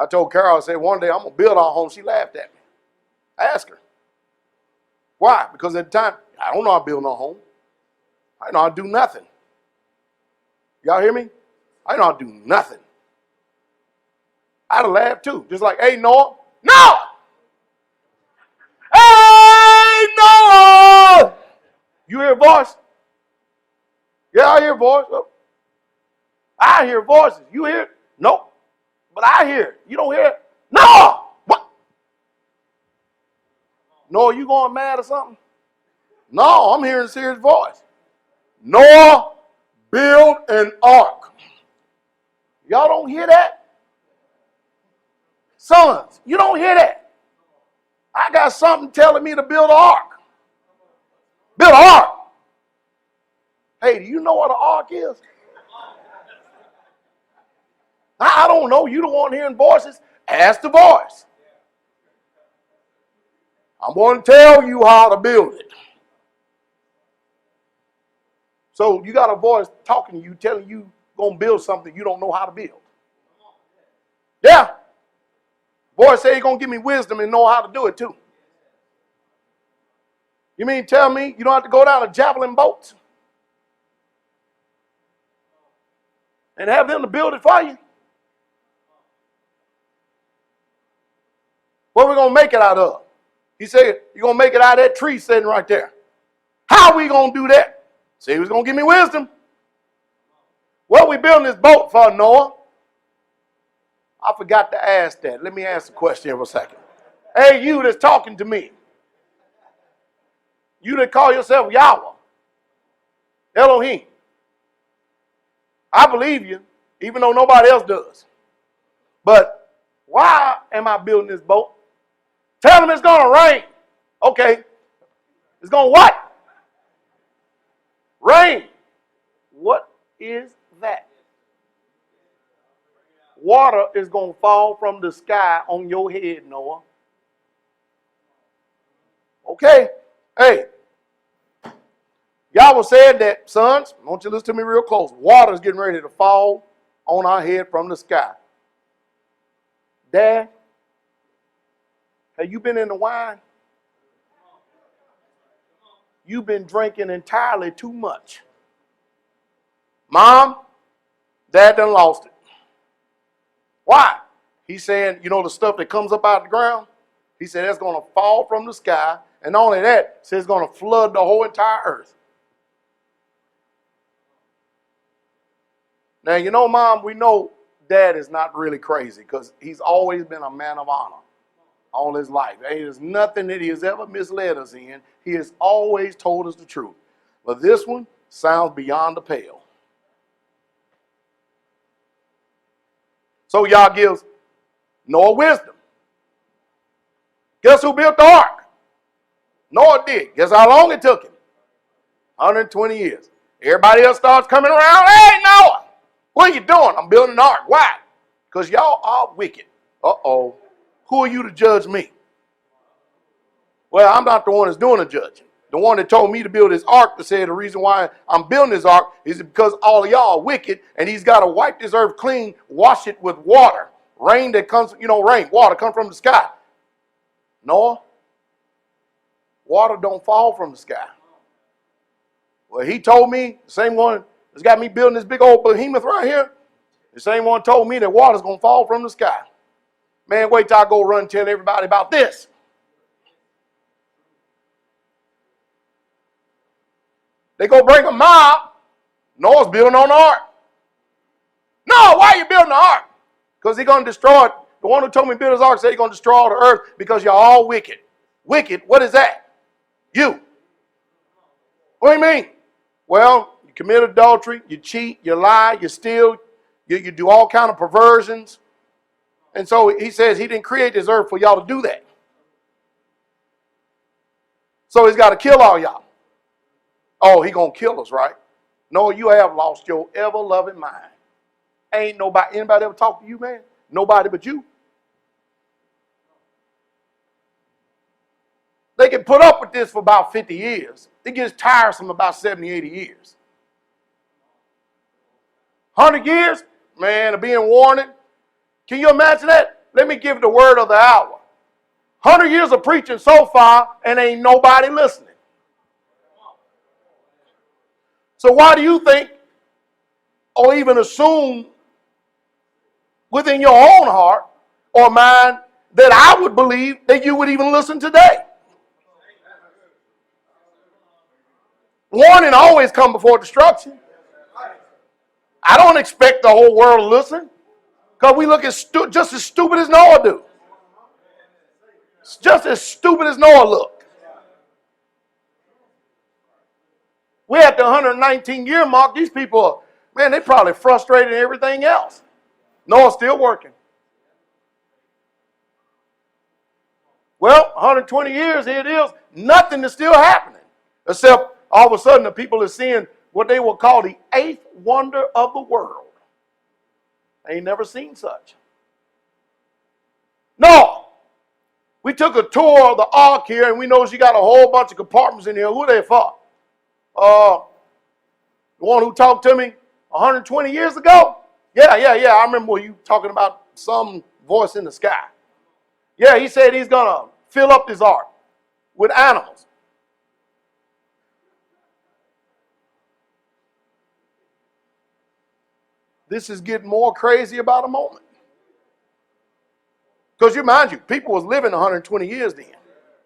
I told Carol, I said, one day I'm going to build our home. She laughed at me. I asked her. Why? Because at the time, I don't know how to build no home. I know how to do nothing. Y'all hear me? I know how to do nothing. I'd have laughed too. Just like, hey, Noah. No! Hey, Noah! You hear a voice? Yeah, I hear a voice. I hear voices. You hear it? Nope. But I hear it. You don't hear it? No! What? Noah, you going mad or something? No, I'm hearing a serious voice. Noah, build an ark. Y'all don't hear that? Sons, you don't hear that? I got something telling me to build an ark. Build an ark. Hey, do you know what an ark is? I don't know. You the one hearing voices. Ask the voice. I'm going to tell you how to build it. So you got a voice talking to you, telling you going to build something you don't know how to build. Yeah. Voice say he's going to give me wisdom and know how to do it too. You mean tell me you don't have to go down to javelin boats and have them to build it for you? What are we going to make it out of? He said, you're going to make it out of that tree sitting right there. How are we going to do that? Say he was going to give me wisdom. What are we building this boat for, Noah? I forgot to ask that. Let me ask the question for a second. Hey, you that's talking to me. You that call yourself Yahweh. Elohim. I believe you, even though nobody else does. But why am I building this boat? Tell them it's going to rain. Okay. It's going to what? Rain. What is that? Water is going to fall from the sky on your head, Noah. Okay. Hey. Yahweh said that, sons, I want you to listen to me real close. Water is getting ready to fall on our head from the sky. Dad, have you been in the wine? You've been drinking entirely too much. Mom, Dad done lost it. Why? He's saying, you know the stuff that comes up out of the ground? He said that's going to fall from the sky. And not only that, he said it's going to flood the whole entire earth. Now, you know, Mom, we know Dad is not really crazy because he's always been a man of honor all his life. There's nothing that he has ever misled us in. He has always told us the truth. But this one sounds beyond the pale. So Yah gives Noah wisdom. Guess who built the ark? Noah did. Guess how long it took him? 120 years. Everybody else starts coming around. Hey, Noah, what are you doing? I'm building an ark. Why? Because y'all are wicked. Uh-oh. Who are you to judge me? Well, I'm not the one that's doing the judging. The one that told me to build this ark to say the reason why I'm building this ark is because all of y'all are wicked and he's got to wipe this earth clean, wash it with water. Rain that comes, rain, water comes from the sky. Noah, water don't fall from the sky. Well, he told me, the same one that's got me building this big old behemoth right here, the same one told me that water's going to fall from the sky. Man, wait till I go run and tell everybody about this. They go bring a mob. Noah's building on the ark. No, why are you building the ark? Because he's going to destroy it. The one who told me to build his ark said he's going to destroy all the earth because you're all wicked. Wicked, what is that? You. What do you mean? Well, you commit adultery, you cheat, you lie, you steal, you do all kind of perversions. And so he says he didn't create this earth for y'all to do that. So he's got to kill all y'all. Oh, he going to kill us, right? No, you have lost your ever-loving mind. Ain't anybody ever talk to you, man? Nobody but you. They can put up with this for about 50 years. It gets tiresome about 70, 80 years. 100 years? Man, of being warned. Can you imagine that? let me give the word of the hour. 100 years of preaching so far and ain't nobody listening. So why do you think or even assume within your own heart or mind that I would believe that you would even listen today? Warning always comes before destruction. I don't expect the whole world to listen because we look as just as stupid as Noah do. It's just as stupid as Noah looked. We're at the 119-year mark. These people, man, they probably frustrated and everything else. Noah's still working. Well, 120 years, here it is. Nothing is still happening. Except all of a sudden the people are seeing what they will call the eighth wonder of the world. I ain't never seen such. No. We took a tour of the ark here, and we noticed you got a whole bunch of compartments in here. Who are they for? The one who talked to me 120 years ago? Yeah. I remember you talking about some voice in the sky. Yeah, he said he's going to fill up this ark with animals. This is getting more crazy about a moment. Because you mind you, people was living 120 years then.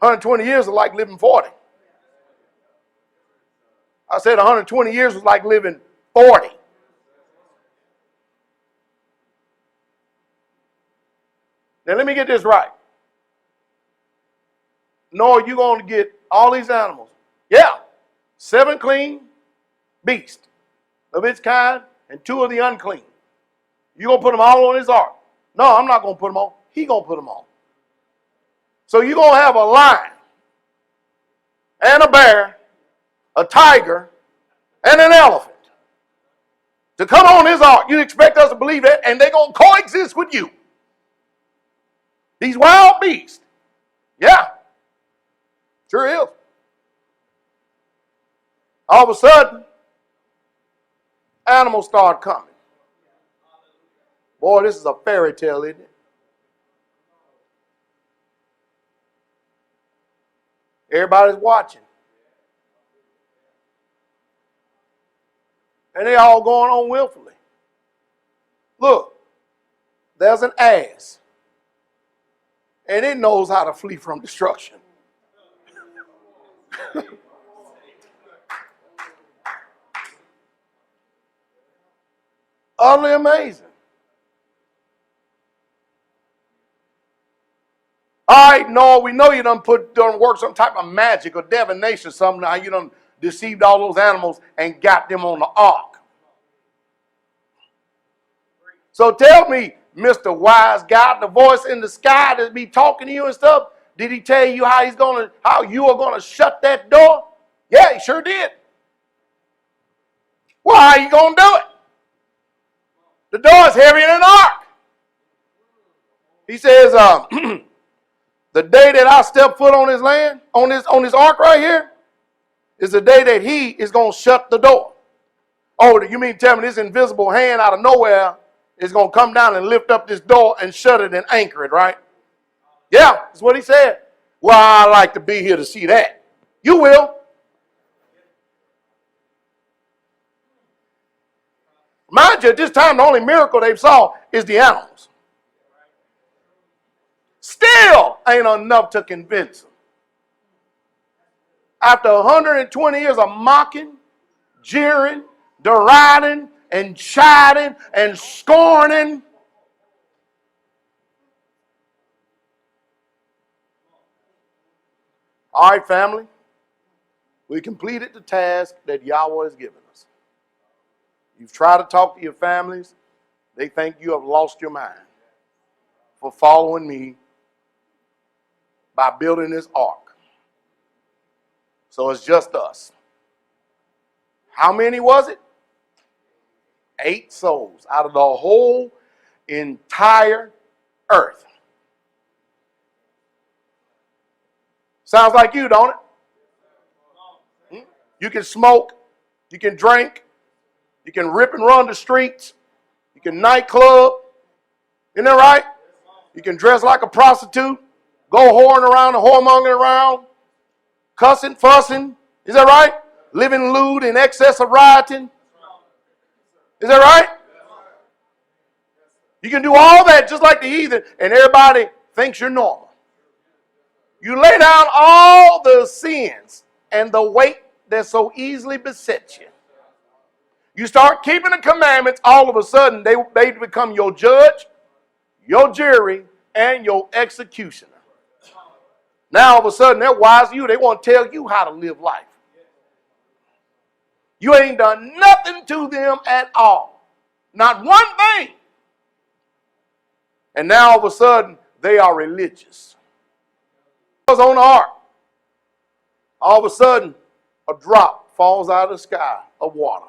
120 years is like living 40. I said 120 years was like living 40. Now let me get this right. No, you're going to get all these animals. Yeah, 7 clean beasts of its kind and 2 of the unclean. You're going to put them all on his ark. No, I'm not going to put them on. He's going to put them on. So you're going to have a lion and a bear, a tiger, and an elephant to come on his ark. You expect us to believe that, and they're going to coexist with you. These wild beasts. Yeah. Sure is. All of a sudden, animals start coming. Boy, this is a fairy tale, isn't it? Everybody's watching. And they all going on willfully. Look, there's an ass. And it knows how to flee from destruction. Utterly amazing. All right, Noah, we know you done work some type of magic or divination, something how you done deceived all those animals and got them on the ark. So tell me, Mr. Wise Guy, the voice in the sky that be talking to you and stuff, did he tell you how you are gonna shut that door? Yeah, he sure did. Well, how are you gonna do it? The door is heavier than an ark. He says, the day that I step foot on his land, on this ark right here, is the day that he is going to shut the door. Oh, you mean tell me this invisible hand out of nowhere is going to come down and lift up this door and shut it and anchor it, right? Yeah, that's what he said. Well, I like to be here to see that. You will. Mind you, at this time, the only miracle they saw is the animals. Still ain't enough to convince them. After 120 years of mocking, jeering, deriding, and chiding, and scorning, all right, family, we completed the task that Yahweh has given us. You've tried to talk to your families. They think you have lost your mind for following me by building this ark. So it's just us. How many was it? 8 souls out of the whole entire earth. Sounds like you, don't it? You can smoke, you can drink, you can rip and run the streets, you can nightclub. Isn't that right? You can dress like a prostitute, go whoring around and whoremongering around, cussing, fussing. Is that right? Living lewd in excess of rioting. Is that right? You can do all that just like the heathen, and everybody thinks you're normal. You lay down all the sins and the weight that so easily besets you. You start keeping the commandments, all of a sudden they become your judge, your jury, and your executioner. Now all of a sudden they're wise to you. They want to tell you how to live life. You ain't done nothing to them at all. Not one thing. And now all of a sudden they are religious. I was on the ark. All of a sudden a drop falls out of the sky of water.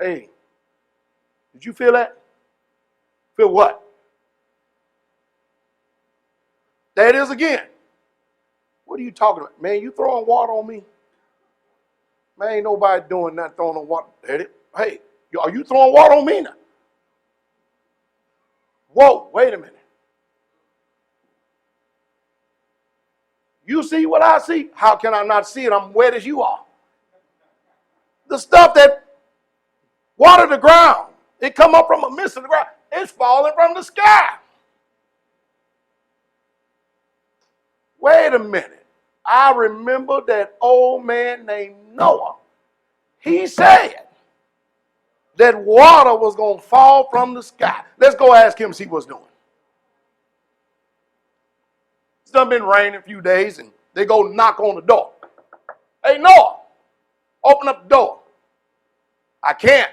Hey, did you feel that? Feel what? There it is again. What are you talking about? Man, you throwing water on me? Man, ain't nobody doing nothing throwing on water. Hey, are you throwing water on me now? Whoa, wait a minute. You see what I see? How can I not see it? I'm wet as you are. The stuff that watered the ground, it come up from a mist of the ground. It's falling from the sky. Wait a minute. I remember that old man named Noah. He said that water was going to fall from the sky. Let's go ask him, see what's doing. It's done been raining a few days, and they go knock on the door. Hey, Noah, open up the door. I can't.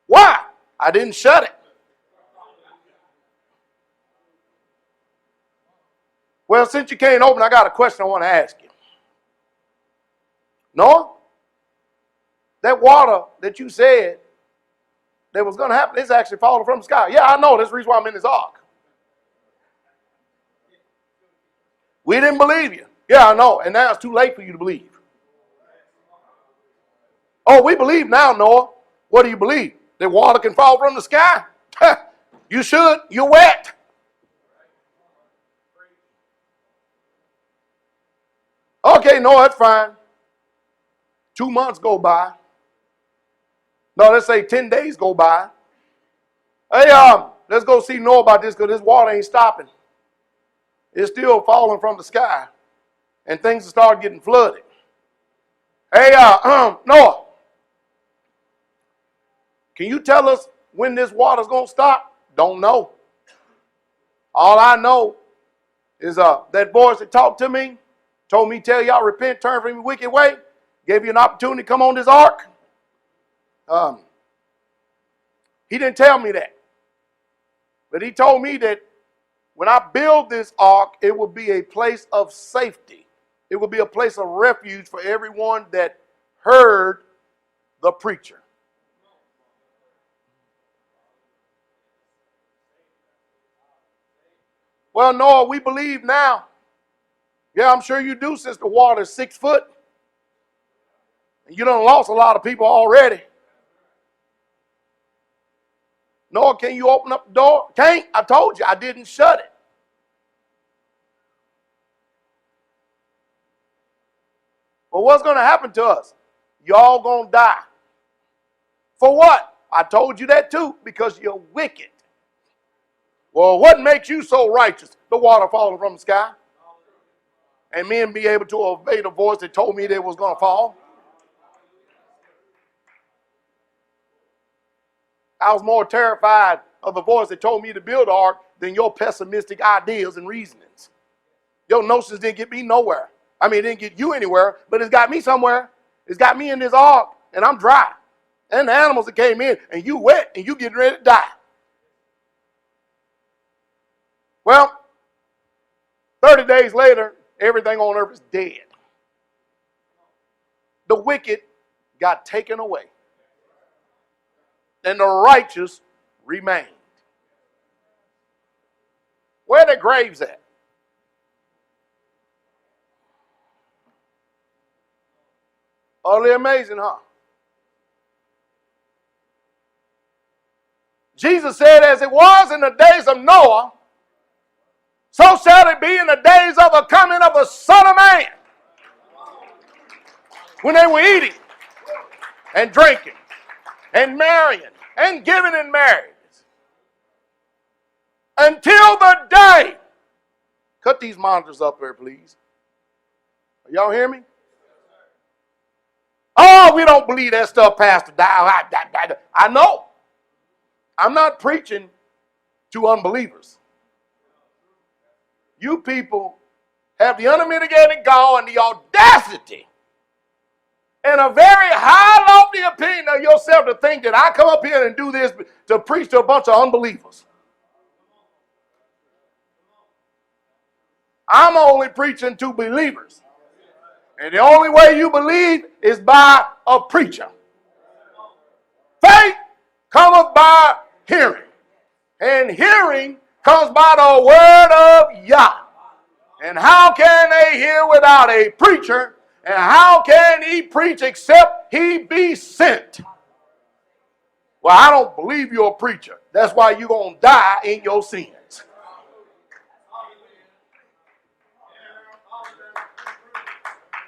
Why? I didn't shut it. Well, since you can't open, I got a question I want to ask you. Noah, that water that you said that was going to happen is actually falling from the sky. Yeah, I know. That's the reason why I'm in this ark. We didn't believe you. Yeah, I know. And now it's too late for you to believe. Oh, we believe now, Noah. What do you believe? That water can fall from the sky? You should. You're wet. Okay, Noah, that's fine. 2 months go by. No, let's say 10 days go by. Hey, let's go see Noah about this because this water ain't stopping. It's still falling from the sky. And things will start getting flooded. Hey, Noah, can you tell us when this water's going to stop? Don't know. All I know is that voice that talked to me, told me, tell y'all repent, turn from your wicked way, gave you an opportunity to come on this ark. He didn't tell me that. But he told me that when I build this ark, it will be a place of safety. It will be a place of refuge for everyone that heard the preacher. Well, Noah, we believe now. Yeah, I'm sure you do, since the water's 6 foot. And you done lost a lot of people already. Noah, can you open up the door? Can't. I told you, I didn't shut it. But what's going to happen to us? Y'all going to die. For what? I told you that too, because you're wicked. Well, what makes you so righteous? The water falling from the sky. And men be able to obey the voice that told me that it was going to fall. I was more terrified of the voice that told me to build the ark than your pessimistic ideas and reasonings. Your notions didn't get me nowhere. I mean, it didn't get you anywhere, but it's got me somewhere. It's got me in this ark, and I'm dry. And the animals that came in, and you wet, and you getting ready to die. Well, 30 days later, everything on earth is dead. The wicked got taken away. And the righteous remained. Where are their graves at? Utterly amazing, huh? Jesus said, as it was in the days of Noah, so shall it be in the days of the coming of the Son of Man. When they were eating and drinking and marrying and giving in marriage. Until the day. Cut these monitors up there, please. Y'all hear me? Oh, we don't believe that stuff, Pastor. I know. I'm not preaching to unbelievers. You people have the unmitigated gall and the audacity and a very high, lofty opinion of yourself to think that I come up here and do this to preach to a bunch of unbelievers. I'm only preaching to believers. And the only way you believe is by a preacher. Faith cometh by hearing. And hearing comes by the word of Yah. And how can they hear without a preacher? And how can he preach except he be sent? Well, I don't believe you're a preacher. That's why you're going to die in your sins.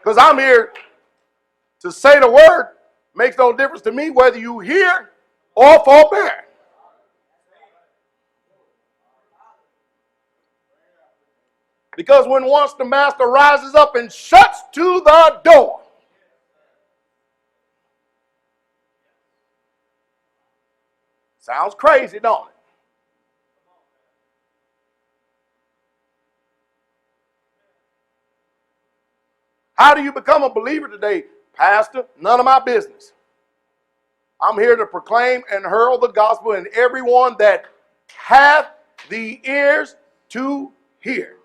Because I'm here to say the word. Makes no difference to me whether you hear or forbear. Because when once the master rises up and shuts to the door, sounds crazy, don't it? How do you become a believer today? Pastor, none of my business. I'm here to proclaim and hurl the gospel, and everyone that hath the ears to hear.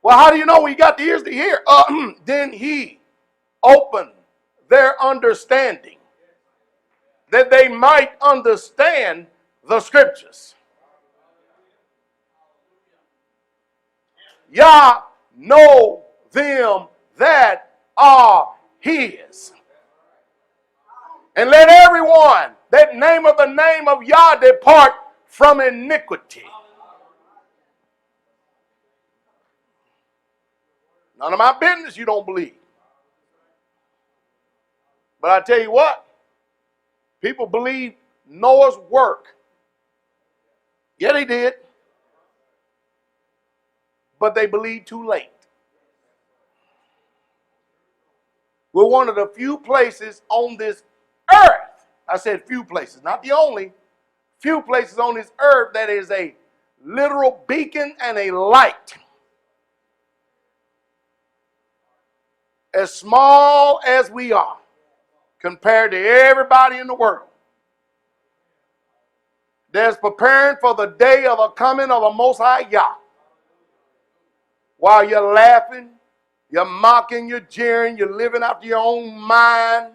Well, how do you know we got the ears to hear? Then he opened their understanding, that they might understand the scriptures. Yah know them that are his. And let everyone that nameth the name of Yah depart from iniquity. None of my business you don't believe. But I tell you what, people believe Noah's work. Yeah, they did. But they believed too late. We're one of the few places on this earth. I said few places, not the only. Few places on this earth that is a literal beacon and a light. As small as we are compared to everybody in the world, that's preparing for the day of the coming of the Most High Yah. While you're laughing, you're mocking, you're jeering, you're living after your own mind.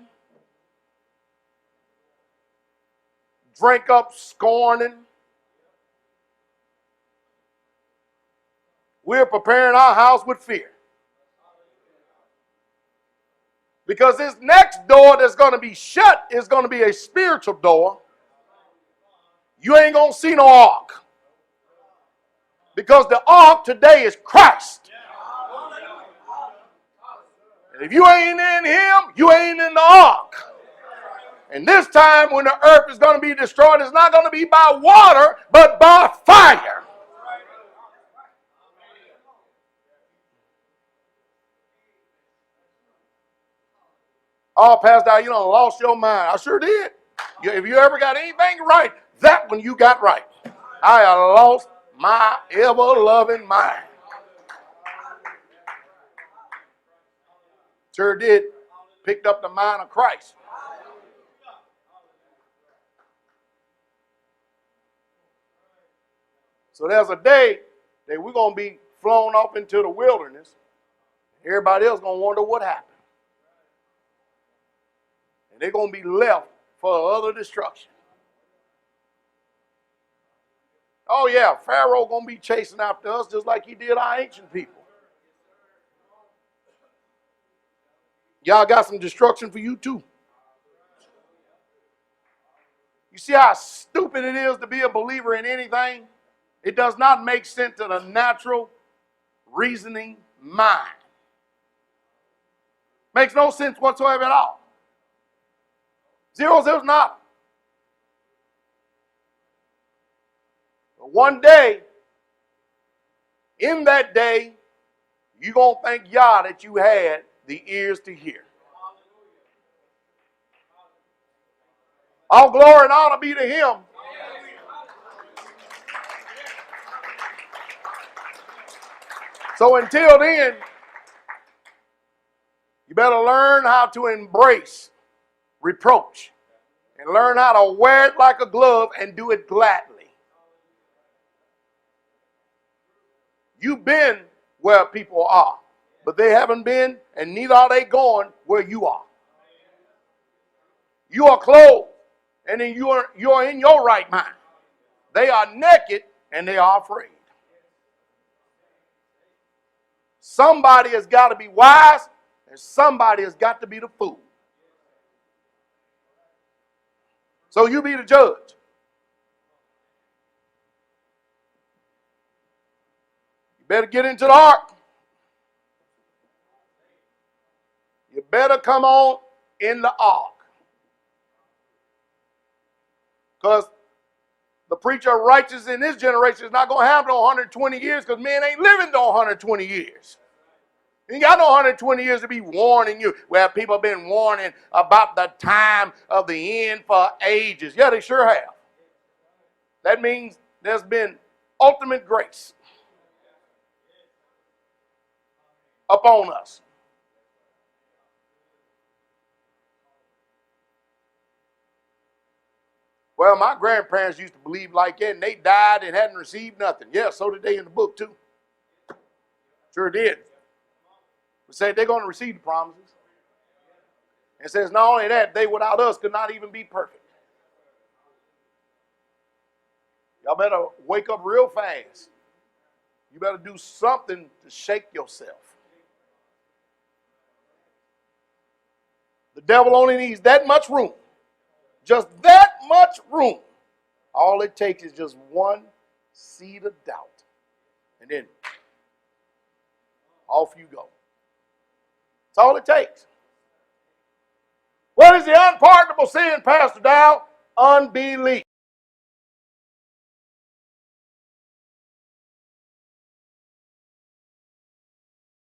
Drink up scorning. We're preparing our house with fear. Because this next door that's going to be shut is going to be a spiritual door. You ain't going to see no ark. Because the ark today is Christ. And if you ain't in him, you ain't in the ark. And this time when the earth is going to be destroyed, it's not going to be by water, but by fire. Oh, Pastor, you done lost your mind. I sure did. If you ever got anything right, that one you got right. I have lost my ever-loving mind. Sure did. Picked up the mind of Christ. So there's a day that we're going to be flown off into the wilderness. Everybody else going to wonder what happened. And they're going to be left for other destruction. Oh yeah, Pharaoh going to be chasing after us just like he did our ancient people. Y'all got some destruction for you too. You see how stupid it is to be a believer in anything? It does not make sense to the natural reasoning mind. Makes no sense whatsoever at all. Zero, there's not. But one day, in that day, you're going to thank Yah that you had the ears to hear. All glory and honor be to him. So until then, you better learn how to embrace reproach and learn how to wear it like a glove and do it gladly. You've been where people are, but they haven't been, and neither are they going where you are. You are clothed, and then you are in your right mind. They are naked, and they are afraid. Somebody has got to be wise, and somebody has got to be the fool. So you be the judge. You better get into the ark. You better come on in the ark. Because the preacher of righteousness in this generation is not going to have no 120 years because men ain't living no 120 years. You ain't got no 120 years to be warning you. Well, people have been warning about the time of the end for ages. Yeah, they sure have. That means there's been ultimate grace upon us. Well, my grandparents used to believe like that, and they died and hadn't received nothing. Yeah, so did they in the book, too. Sure did. It said they're going to receive the promises. It says not only that, they without us could not even be perfect. Y'all better wake up real fast. You better do something to shake yourself. The devil only needs that much room. Just that much room. All it takes is just one seed of doubt. And then off you go. That's all it takes. What is the unpardonable sin, Pastor Dow? Unbelief.